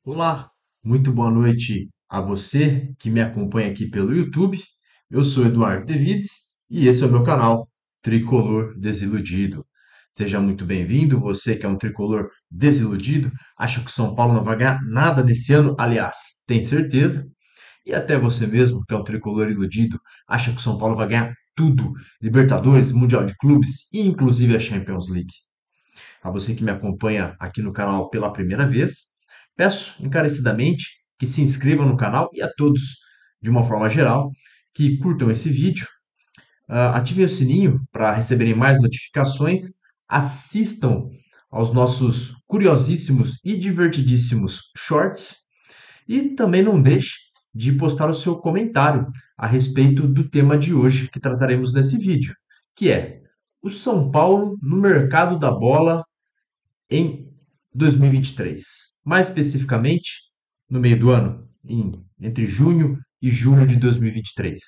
Olá, muito boa noite a você que me acompanha aqui pelo YouTube. Eu sou Eduardo Devides e esse é o meu canal Tricolor Desiludido. Seja muito bem-vindo, você que é um tricolor desiludido, acha que o São Paulo não vai ganhar nada nesse ano, aliás, tem certeza. E até você mesmo, que é um tricolor iludido, acha que o São Paulo vai ganhar tudo: Libertadores, Mundial de Clubes e inclusive a Champions League. A você que me acompanha aqui no canal pela primeira vez, peço encarecidamente que se inscrevam no canal e a todos, de uma forma geral, que curtam esse vídeo, ativem o sininho para receberem mais notificações, assistam aos nossos curiosíssimos e divertidíssimos shorts e também não deixe de postar o seu comentário a respeito do tema de hoje que trataremos nesse vídeo, que é o São Paulo no mercado da bola em 2023, mais especificamente no meio do ano, entre junho e julho de 2023.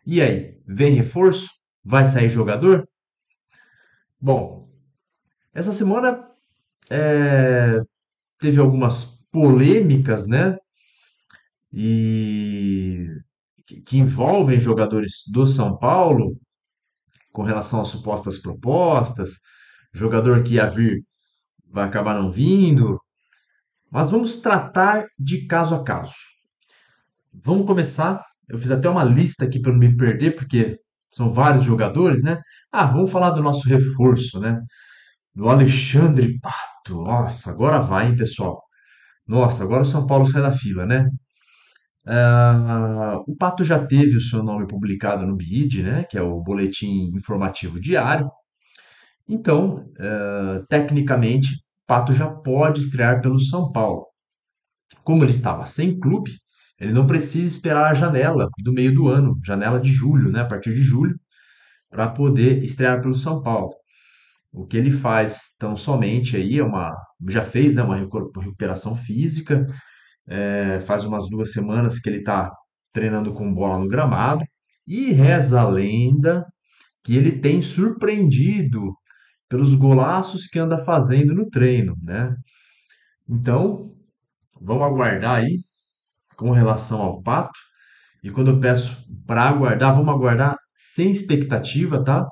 E aí, vem reforço? Vai sair jogador? Bom, essa semana teve algumas polêmicas, né? E que envolvem jogadores do São Paulo com relação às supostas propostas, jogador que ia vir vai acabar não vindo, mas vamos tratar de caso a caso. Vamos começar. Eu fiz até uma lista aqui para não me perder, porque são vários jogadores, né? Vamos falar do nosso reforço, né? Do Alexandre Pato. Nossa, agora vai, hein, pessoal? Nossa, agora o São Paulo sai da fila, né? O Pato já teve o seu nome publicado no BID, né? Que é o Boletim Informativo Diário. Então, tecnicamente, Pato já pode estrear pelo São Paulo. Como ele estava sem clube, ele não precisa esperar a janela do meio do ano, janela de julho, né, a partir de julho, para poder estrear pelo São Paulo. O que ele faz tão somente aí já fez, né, uma recuperação física, faz umas 2 semanas que ele está treinando com bola no gramado e reza a lenda que ele tem surpreendido pelos golaços que anda fazendo no treino, né? Então, vamos aguardar aí com relação ao Pato. E quando eu peço para aguardar, vamos aguardar sem expectativa, tá?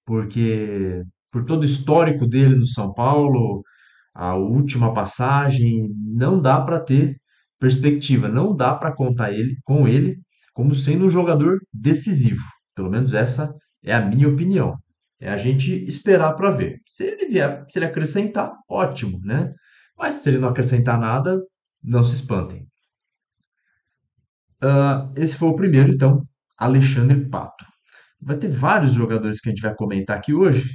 Porque por todo o histórico dele no São Paulo, a última passagem, não dá para ter perspectiva, não dá para contar com ele como sendo um jogador decisivo. Pelo menos essa é a minha opinião. É a gente esperar para ver. Se ele vier, se ele acrescentar, ótimo, né? Mas se ele não acrescentar nada, não se espantem. Esse foi o primeiro, então, Alexandre Pato. Vai ter vários jogadores que a gente vai comentar aqui hoje,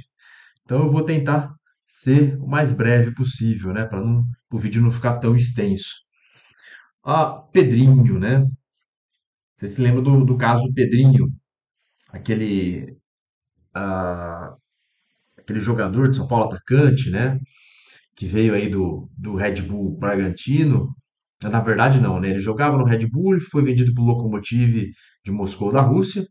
então eu vou tentar ser o mais breve possível, né, para o vídeo não ficar tão extenso. Pedrinho, né? Você se lembra do caso Pedrinho, aquele, ah, aquele jogador de São Paulo, atacante, né? Que veio aí do Red Bull Bragantino. Na verdade, não, né? Ele jogava no Red Bull e foi vendido para o Lokomotiv de Moscou da Rússia.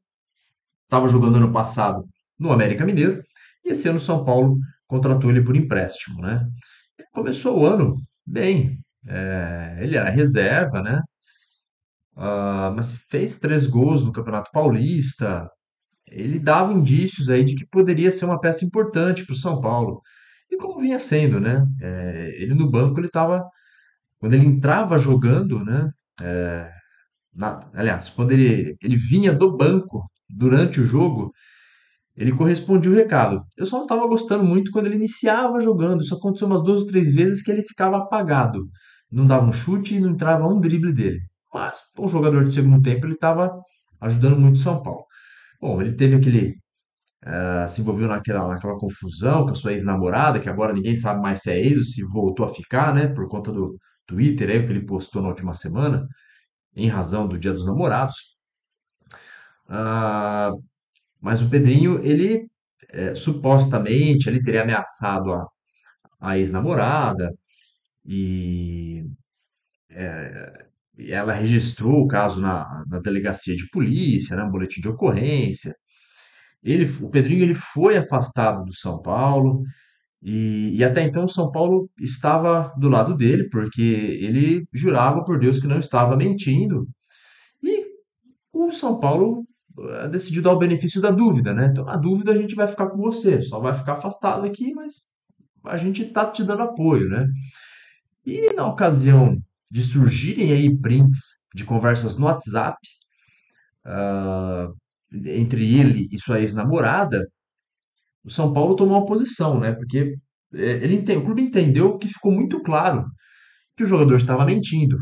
Estava jogando ano passado no América Mineiro e esse ano o São Paulo contratou ele por empréstimo, né? Ele começou o ano bem, ele era reserva, né? Mas fez 3 gols no Campeonato Paulista. Ele dava indícios aí de que poderia ser uma peça importante para o São Paulo. E como vinha sendo, né? Ele no banco, ele estava, quando ele entrava jogando, né? Aliás, quando ele vinha do banco durante o jogo, ele correspondia o recado. Eu só não estava gostando muito quando ele iniciava jogando. Isso aconteceu umas 2 ou 3 vezes que ele ficava apagado. Não dava um chute e não entrava um drible dele. Mas, um jogador de segundo tempo, ele estava ajudando muito o São Paulo. Bom, ele teve se envolveu naquela confusão com a sua ex-namorada, que agora ninguém sabe mais se é ex ou se voltou a ficar, né? Por conta do Twitter aí, que ele postou na última semana, em razão do Dia dos Namorados. Ah, mas o Pedrinho, ele supostamente ele teria ameaçado a ex-namorada e, e ela registrou o caso na delegacia de polícia, né, um boletim de ocorrência. O Pedrinho ele foi afastado do São Paulo E até então o São Paulo estava do lado dele, porque ele jurava por Deus que não estava mentindo. E o São Paulo decidiu dar o benefício da dúvida, né? Então, na dúvida, a gente vai ficar com você, só vai ficar afastado aqui, mas a gente tá te dando apoio, né? E na ocasião de surgirem aí prints de conversas no WhatsApp, entre ele e sua ex-namorada, o São Paulo tomou uma posição, né? Porque o clube entendeu que ficou muito claro que o jogador estava mentindo.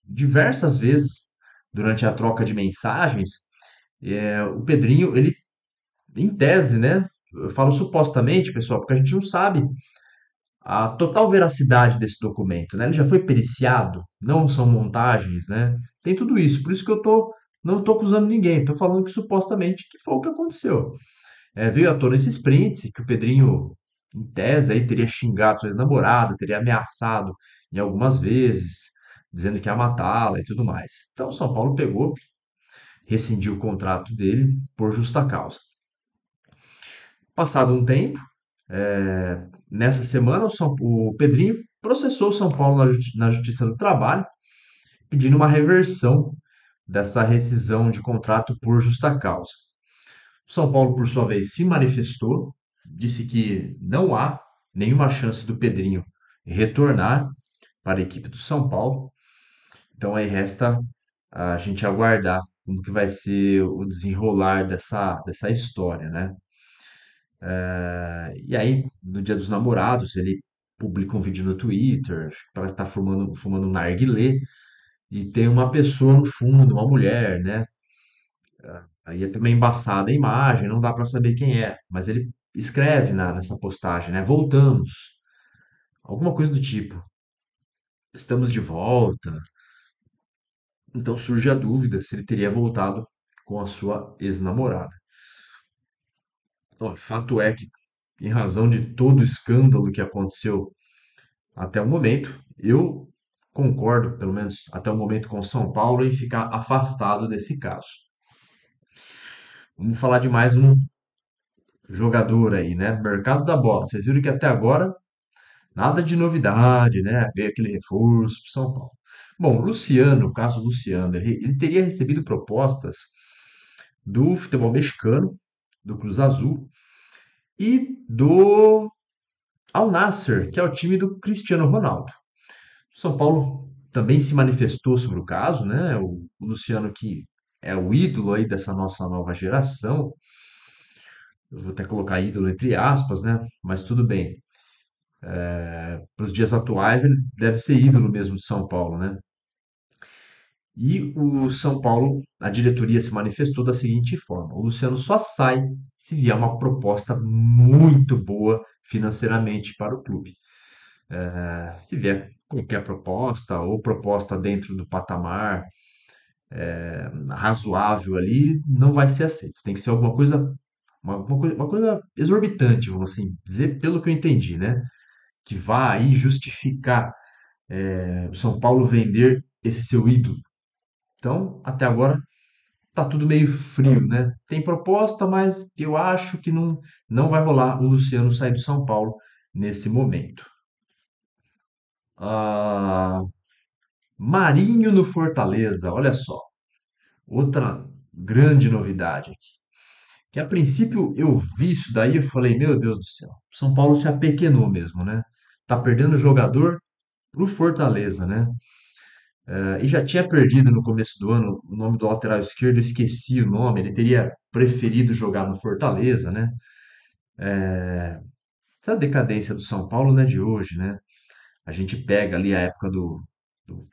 Diversas vezes, durante a troca de mensagens, o Pedrinho, ele, em tese, né? Eu falo supostamente, pessoal, porque a gente não sabe a total veracidade desse documento, né? Ele já foi periciado, não são montagens, né? Tem tudo isso, por isso que não estou acusando ninguém, estou falando que supostamente que foi o que aconteceu. Veio à tona esses prints que o Pedrinho, em tese, aí teria xingado sua ex-namorada, teria ameaçado em algumas vezes, dizendo que ia matá-la e tudo mais. Então, o São Paulo pegou, rescindiu o contrato dele por justa causa. Passado um tempo, nessa semana, o Pedrinho processou o São Paulo na Justiça do Trabalho, pedindo uma reversão dessa rescisão de contrato por justa causa. O São Paulo, por sua vez, se manifestou, disse que não há nenhuma chance do Pedrinho retornar para a equipe do São Paulo. Então aí resta a gente aguardar como que vai ser o desenrolar dessa história, né? E aí, no Dia dos Namorados, ele publica um vídeo no Twitter, parece estar fumando um narguilé, e tem uma pessoa no fundo, uma mulher, né? Aí é também embaçada a imagem, não dá para saber quem é, mas ele escreve nessa postagem, né? Voltamos, alguma coisa do tipo. Estamos de volta. Então surge a dúvida se ele teria voltado com a sua ex-namorada. Ó, fato é que, em razão de todo o escândalo que aconteceu até o momento, eu concordo, pelo menos até o momento, com São Paulo em ficar afastado desse caso. Vamos falar de mais um jogador aí, né? Mercado da bola. Vocês viram que até agora nada de novidade, né? Veio aquele reforço para São Paulo. Bom, Luciano, o caso do Luciano, ele teria recebido propostas do futebol mexicano, do Cruz Azul e do Al Nassr, que é o time do Cristiano Ronaldo. O São Paulo também se manifestou sobre o caso, né? O Luciano, que é o ídolo aí dessa nossa nova geração, eu vou até colocar ídolo entre aspas, né? Mas tudo bem. Para os dias atuais, ele deve ser ídolo mesmo de São Paulo, né? E o São Paulo, a diretoria se manifestou da seguinte forma: o Luciano só sai se vier uma proposta muito boa financeiramente para o clube. Se vier qualquer proposta ou proposta dentro do patamar razoável ali, não vai ser aceito. Tem que ser alguma coisa, uma coisa exorbitante, vamos assim dizer, pelo que eu entendi, né? Que vá aí justificar o São Paulo vender esse seu ídolo. Então, até agora, tá tudo meio frio, né? Tem proposta, mas eu acho que não vai rolar o Luciano sair do São Paulo nesse momento. Ah, Marinho no Fortaleza, olha só, outra grande novidade aqui. Que a princípio eu vi isso daí e falei, meu Deus do céu, São Paulo se apequenou mesmo, né? Tá perdendo jogador pro Fortaleza, né? E já tinha perdido no começo do ano o nome do lateral esquerdo, eu esqueci o nome, ele teria preferido jogar no Fortaleza, né? Essa decadência do São Paulo não é de hoje, né? A gente pega ali a época do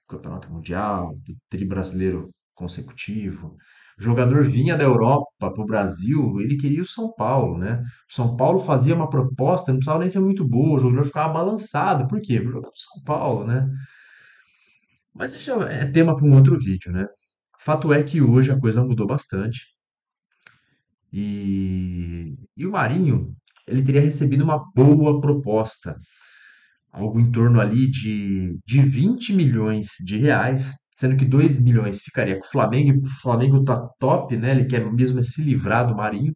Campeonato Mundial, do Tri Brasileiro consecutivo. O jogador vinha da Europa para o Brasil, ele queria o São Paulo, né? O São Paulo fazia uma proposta, não precisava nem ser muito boa, o jogador ficava balançado. Por quê? Vou jogar no São Paulo, né? Mas isso é tema para um outro vídeo, né? Fato é que hoje a coisa mudou bastante e o Marinho, ele teria recebido uma boa proposta, algo em torno ali de 20 milhões de reais, sendo que 2 milhões ficaria com o Flamengo, e o Flamengo tá top, né? Ele quer mesmo se livrar do Marinho.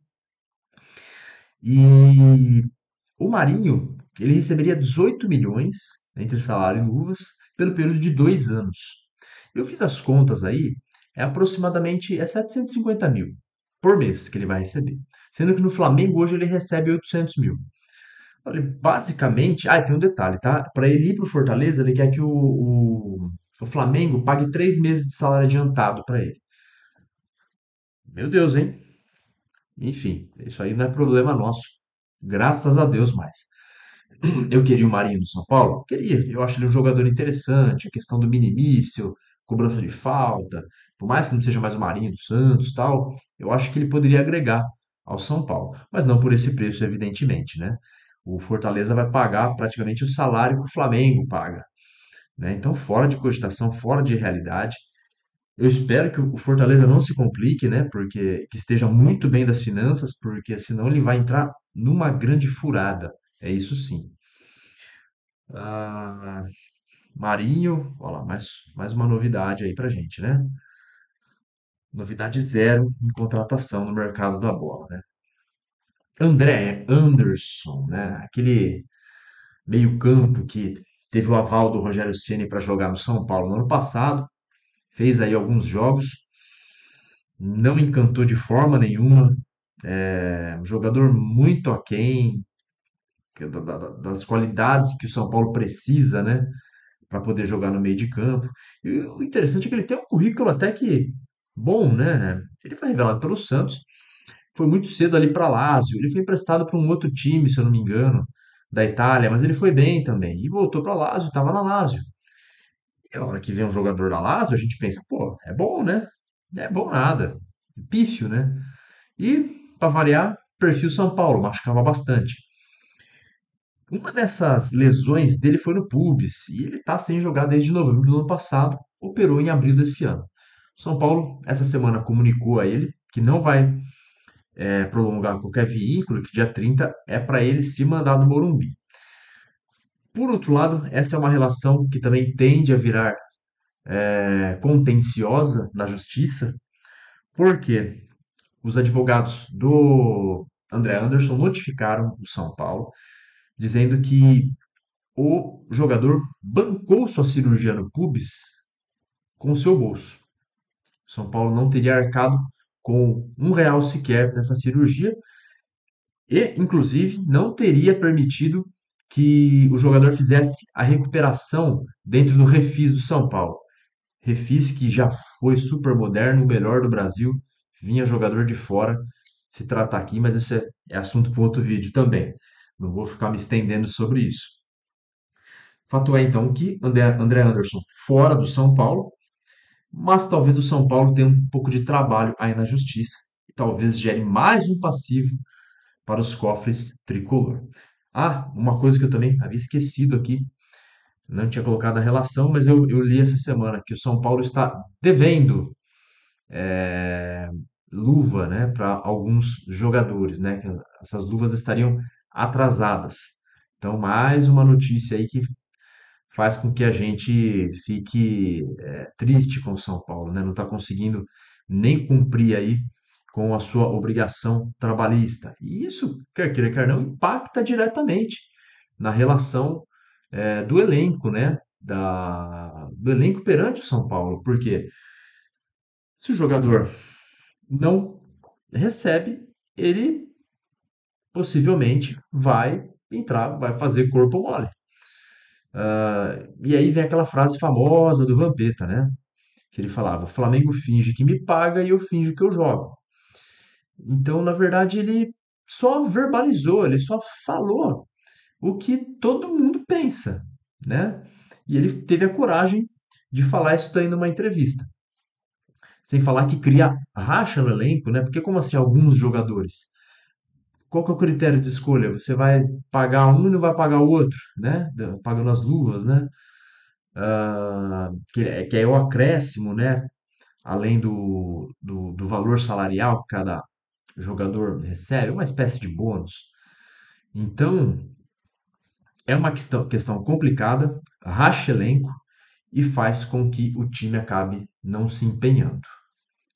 E o Marinho, ele receberia 18 milhões entre salário e luvas pelo período de 2 anos. Eu fiz as contas aí, é aproximadamente 750 mil por mês que ele vai receber. Sendo que no Flamengo hoje ele recebe 800 mil. Olha, basicamente, tem um detalhe, tá? Para ele ir para o Fortaleza, ele quer que o Flamengo pague 3 meses de salário adiantado para ele. Meu Deus, hein? Enfim, isso aí não é problema nosso. Graças a Deus, mais. Eu queria o Marinho do São Paulo? Queria. Eu acho ele um jogador interessante. A questão do mini-míssil, cobrança de falta. Por mais que não seja mais o Marinho do Santos, tal, eu acho que ele poderia agregar ao São Paulo. Mas não por esse preço, evidentemente, né? O Fortaleza vai pagar praticamente o salário que o Flamengo paga, né? Então, fora de cogitação, fora de realidade. Eu espero que o Fortaleza não se complique, né? Porque que esteja muito bem das finanças, porque senão ele vai entrar numa grande furada. É isso sim. Ah, Marinho, olha lá, mais uma novidade aí pra gente, né? Novidade zero em contratação no mercado da bola, né? André Anderson, né? Aquele meio-campo que teve o aval do Rogério Ceni para jogar no São Paulo no ano passado, fez aí alguns jogos, não encantou de forma nenhuma, um jogador muito aquém das qualidades que o São Paulo precisa, né? Para poder jogar no meio de campo. E o interessante é que ele tem um currículo até que bom, né? Ele foi revelado pelo Santos, foi muito cedo ali para Lazio, ele foi emprestado para um outro time, se eu não me engano, da Itália, mas ele foi bem também. E voltou para Lazio, estava na Lazio. E a hora que vem um jogador da Lazio, a gente pensa, pô, é bom, né? É bom nada. Pífio, né? E, para variar, perfil São Paulo, machucava bastante. Uma dessas lesões dele foi no pubis e ele está sem jogar desde novembro do ano passado, operou em abril desse ano. São Paulo, essa semana, comunicou a ele que não vai prolongar qualquer vínculo, que dia 30 é para ele se mandar do Morumbi. Por outro lado, essa é uma relação que também tende a virar contenciosa na justiça, porque os advogados do André Anderson notificaram o São Paulo, dizendo que o jogador bancou sua cirurgia no pubis com o seu bolso. São Paulo não teria arcado com R$ 1 sequer nessa cirurgia e, inclusive, não teria permitido que o jogador fizesse a recuperação dentro do Refis do São Paulo. Refis que já foi super moderno, o melhor do Brasil, vinha jogador de fora se tratar aqui, mas isso é assunto para outro vídeo também. Não vou ficar me estendendo sobre isso. Fato é, então, que André Anderson fora do São Paulo, mas talvez o São Paulo tenha um pouco de trabalho aí na justiça e talvez gere mais um passivo para os cofres tricolor. Uma coisa que eu também havia esquecido aqui, não tinha colocado na relação, mas eu li essa semana que o São Paulo está devendo é, luva, né, para alguns jogadores, né, que essas luvas estariam atrasadas. Então, mais uma notícia aí que faz com que a gente fique triste com o São Paulo, né? Não está conseguindo nem cumprir aí com a sua obrigação trabalhista. E isso, quer queira, quer não, impacta diretamente na relação do elenco, né? Do elenco perante o São Paulo. Porque se o jogador não recebe, ele possivelmente vai entrar, vai fazer corpo mole. E aí vem aquela frase famosa do Vampeta, né? Que ele falava: o Flamengo finge que me paga e eu finjo que eu jogo. Então, na verdade, ele só verbalizou, ele só falou o que todo mundo pensa, né? E ele teve a coragem de falar isso daí numa entrevista. Sem falar que cria racha no elenco, né? Porque como assim alguns jogadores? Qual que é o critério de escolha? Você vai pagar um e não vai pagar o outro, né? Pagando as luvas, né? Que é o acréscimo, né? Além do valor salarial que cada jogador recebe, uma espécie de bônus. Então, é uma questão complicada, racha elenco e faz com que o time acabe não se empenhando.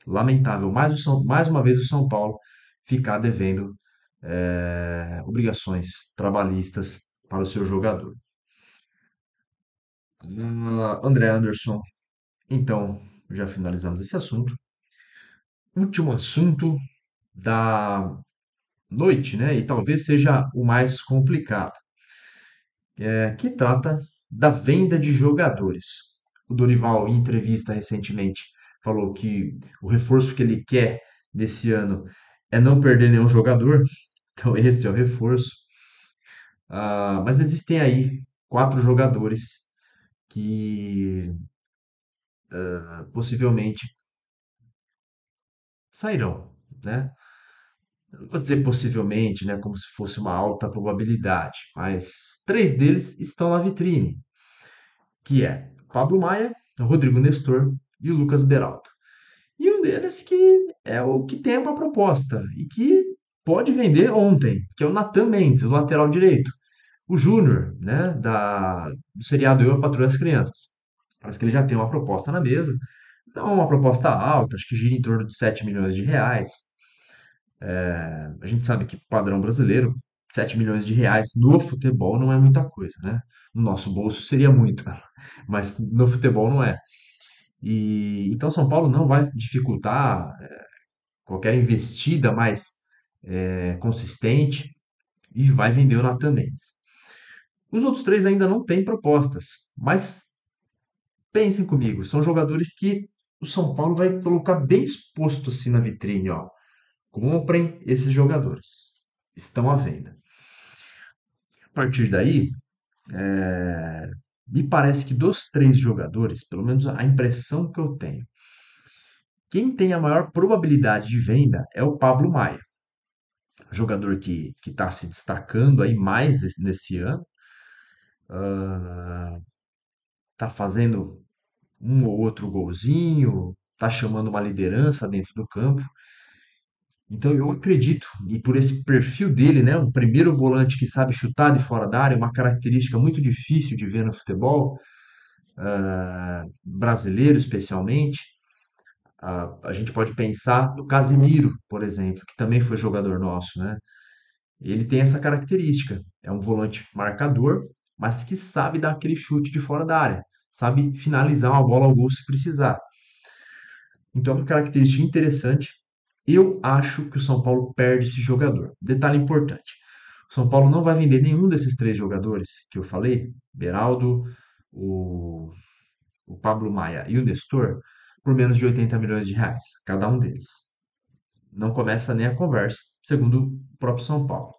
Lamentável, mais uma vez o São Paulo ficar devendo obrigações trabalhistas para o seu jogador. André Anderson, então já finalizamos esse assunto. Último assunto da noite, né? E talvez seja o mais complicado, que trata da venda de jogadores. O Dorival, em entrevista recentemente, falou que o reforço que ele quer nesse ano é não perder nenhum jogador. Então, esse é o reforço. Mas existem aí quatro jogadores que possivelmente sairão, né? Não vou dizer possivelmente, né, como se fosse uma alta probabilidade, mas três deles estão na vitrine, que é Pablo Maia, Rodrigo Nestor e o Lucas Beraldo. E um deles que é o que tem uma proposta e que pode vender ontem, que é o Natan Mendes, o lateral direito, o Júnior, né, do seriado Eu, a Patroa e as Crianças. Parece que ele já tem uma proposta na mesa, não é uma proposta alta, acho que gira em torno de 7 milhões de reais. A gente sabe que padrão brasileiro, 7 milhões de reais no futebol não é muita coisa, né? No nosso bolso seria muito, mas no futebol não é. E então São Paulo não vai dificultar qualquer investida mais consistente e vai vender o Nathan Mendes. Os outros três ainda não têm propostas, mas pensem comigo, são jogadores que o São Paulo vai colocar bem exposto assim na vitrine, ó. Comprem esses jogadores. Estão à venda. A partir daí, me parece que dos três jogadores, pelo menos a impressão que eu tenho, quem tem a maior probabilidade de venda é o Pablo Maia, jogador que está se destacando aí mais nesse ano, está fazendo um ou outro golzinho, está chamando uma liderança dentro do campo. Então eu acredito, e por esse perfil dele, né, um primeiro volante que sabe chutar de fora da área, uma característica muito difícil de ver no futebol brasileiro, especialmente. A gente pode pensar no Casimiro, por exemplo, que também foi jogador nosso, né? Ele tem essa característica. É um volante marcador, mas que sabe dar aquele chute de fora da área, sabe finalizar uma bola ao gol se precisar. Então, é uma característica interessante. Eu acho que o São Paulo perde esse jogador. Detalhe importante: o São Paulo não vai vender nenhum desses três jogadores que eu falei, Beraldo, o, o Pablo Maia e o Nestor, por menos de 80 milhões de reais, cada um deles. Não começa nem a conversa, segundo o próprio São Paulo.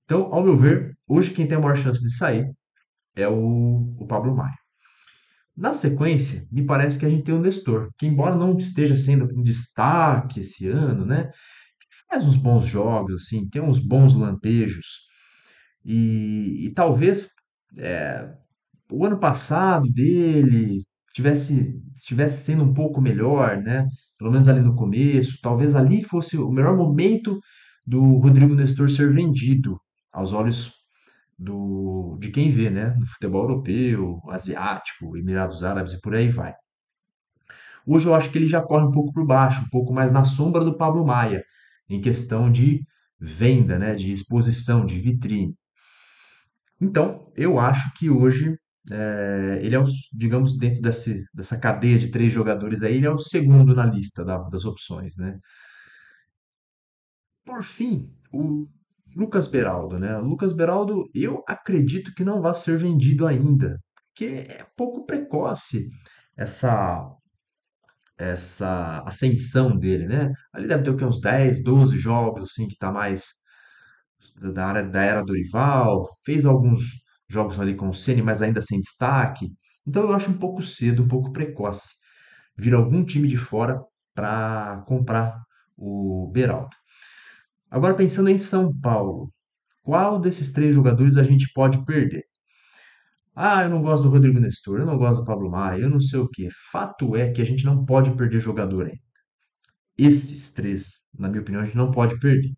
Então, ao meu ver, hoje quem tem a maior chance de sair é o Pablo Maia. Na sequência, me parece que a gente tem o Nestor, que embora não esteja sendo um destaque esse ano, né? Faz uns bons jogos, assim, tem uns bons lampejos. E talvez o ano passado dele estivesse sendo um pouco melhor, né? Pelo menos ali no começo. Talvez ali fosse o melhor momento do Rodrigo Nestor ser vendido aos olhos de quem vê, né? No futebol europeu, asiático, Emirados Árabes e por aí vai. Hoje eu acho que ele já corre um pouco por baixo, um pouco mais na sombra do Pablo Maia, em questão de venda, né? De exposição, de vitrine. Então, eu acho que hoje ele é, digamos, dentro dessa cadeia de três jogadores aí, ele é o segundo na lista das opções, né? Por fim, o Lucas Beraldo, né? O Lucas Beraldo, eu acredito que não vai ser vendido ainda, porque é pouco precoce essa essa ascensão dele, né? Ali deve ter o quê? Uns 10, 12 jogos, assim, que tá mais da área da era Dorival, fez alguns jogos ali com o Ceni, mas ainda sem destaque. Então eu acho um pouco cedo, um pouco precoce vir algum time de fora para comprar o Beraldo. Agora pensando em São Paulo, qual desses três jogadores a gente pode perder? Ah, eu não gosto do Rodrigo Nestor, eu não gosto do Pablo Maia, eu não sei o quê. Fato é que a gente não pode perder jogador aí. Esses três, na minha opinião, a gente não pode perder.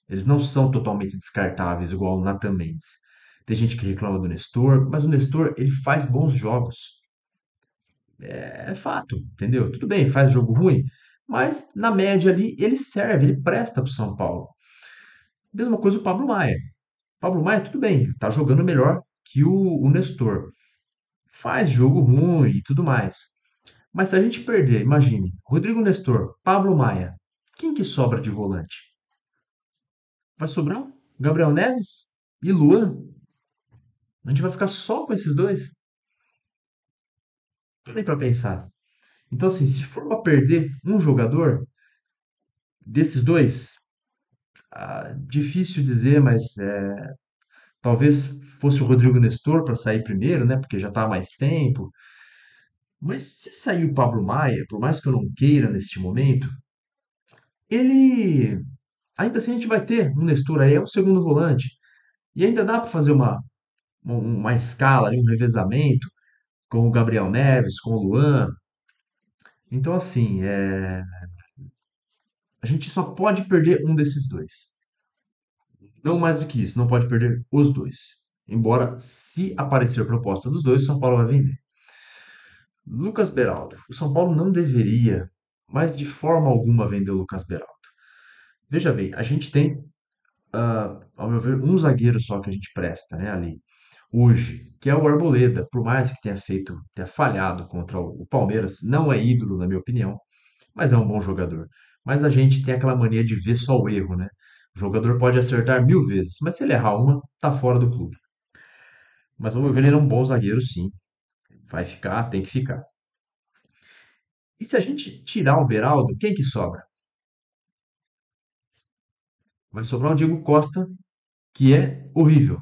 Eles não são totalmente descartáveis, igual o Nathan Mendes. Tem gente que reclama do Nestor, mas o Nestor, ele faz bons jogos. É fato, entendeu? Tudo bem, faz jogo ruim, mas na média ali ele serve, ele presta para o São Paulo. Mesma coisa o Pablo Maia. Pablo Maia, tudo bem, tá jogando melhor que o Nestor. Faz jogo ruim e tudo mais. Mas se a gente perder, imagine, Rodrigo Nestor, Pablo Maia, quem que sobra de volante? Vai sobrar Gabriel Neves e Luan? A gente vai ficar só com esses dois? Nem para pensar. Então, assim, se for para perder um jogador desses dois, difícil dizer, mas talvez fosse o Rodrigo Nestor para sair primeiro, né? Porque já está há mais tempo. Mas se sair o Pablo Maia, por mais que eu não queira neste momento, ele ainda assim a gente vai ter um Nestor aí, é o segundo volante. E ainda dá para fazer uma escala, ali, um revezamento com o Gabriel Neves, com o Luan. Então, assim, a gente só pode perder um desses dois. Não mais do que isso, não pode perder os dois. Embora, se aparecer a proposta dos dois, o São Paulo vai vender. Lucas Beraldo. O São Paulo não deveria, mas de forma alguma, vender o Lucas Beraldo. Veja bem, a gente tem, ao meu ver, um zagueiro só que a gente presta, né, ali, hoje, que é o Arboleda. Por mais que tenha falhado contra o Palmeiras, não é ídolo, na minha opinião, mas é um bom jogador. Mas a gente tem aquela mania de ver só o erro, né? O jogador pode acertar 1000 vezes, mas se ele errar uma, tá fora do clube. Mas ao meu ver, ele é um bom zagueiro, sim. Vai ficar, tem que ficar. E se a gente tirar o Beraldo, quem que sobra? Vai sobrar o Diego Costa, que é horrível,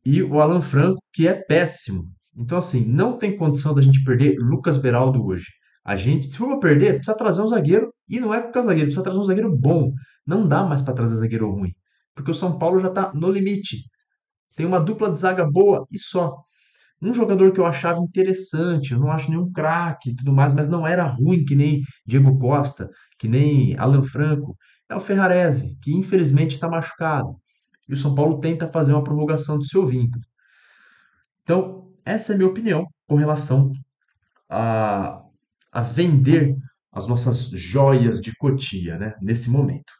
e o Alan Franco, que é péssimo. Então, assim, não tem condição da gente perder Lucas Beraldo hoje. A gente, se for pra perder, precisa trazer um zagueiro, e não é qualquer zagueiro, precisa trazer um zagueiro bom. Não dá mais para trazer zagueiro ruim, porque o São Paulo já tá no limite. Tem uma dupla de zaga boa e só. Um jogador que eu achava interessante, eu não acho nenhum craque e tudo mais, mas não era ruim que nem Diego Costa, que nem Alan Franco, é o Ferrarese, que infelizmente está machucado. E o São Paulo tenta fazer uma prorrogação do seu vínculo. Então, essa é a minha opinião com relação a, a vender as nossas joias de Cotia, né, nesse momento.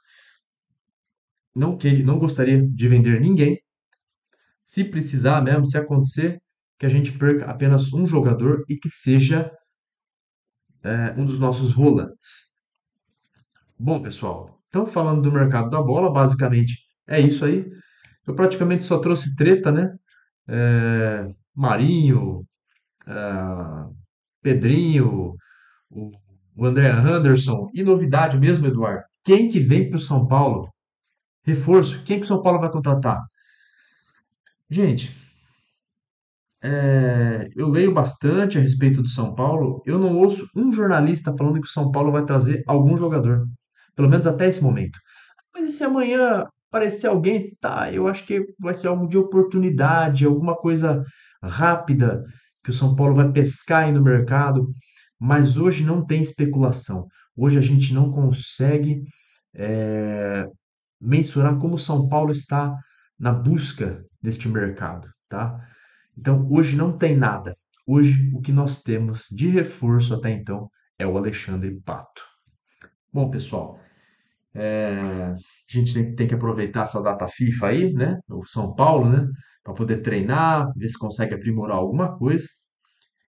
Não gostaria de vender ninguém. Se precisar mesmo, se acontecer, que a gente perca apenas um jogador e que seja um dos nossos volantes. Bom, pessoal, então falando do mercado da bola, basicamente é isso aí. Eu praticamente só trouxe treta, né? Marinho, ah, Pedrinho, o, o André Anderson e novidade mesmo, Eduardo. Quem que vem para o São Paulo? Reforço. Quem que o São Paulo vai contratar? Gente, eu leio bastante a respeito do São Paulo. Eu não ouço um jornalista falando que o São Paulo vai trazer algum jogador. Pelo menos até esse momento. Mas e se amanhã aparecer alguém? Tá, eu acho que vai ser algo de oportunidade, alguma coisa rápida que o São Paulo vai pescar aí no mercado. Mas hoje não tem especulação. Hoje a gente não consegue é, mensurar como o São Paulo está na busca deste mercado, tá? Então, hoje não tem nada. Hoje, o que nós temos de reforço até então é o Alexandre Pato. Bom, pessoal, a gente tem que aproveitar essa data FIFA aí, né? O São Paulo, né? Para poder treinar, ver se consegue aprimorar alguma coisa.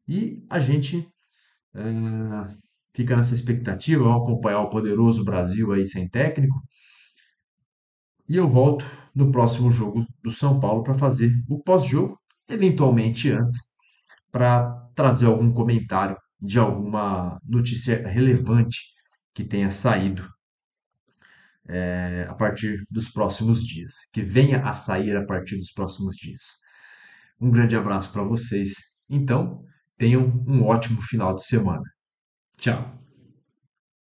E a gente fica nessa expectativa, vamos acompanhar o poderoso Brasil aí sem técnico. E eu volto no próximo jogo do São Paulo para fazer o pós-jogo, eventualmente antes, para trazer algum comentário de alguma notícia relevante que tenha saído a partir dos próximos dias, que venha a sair a partir dos próximos dias. Um grande abraço para vocês. Então, tenham um ótimo final de semana. Tchau.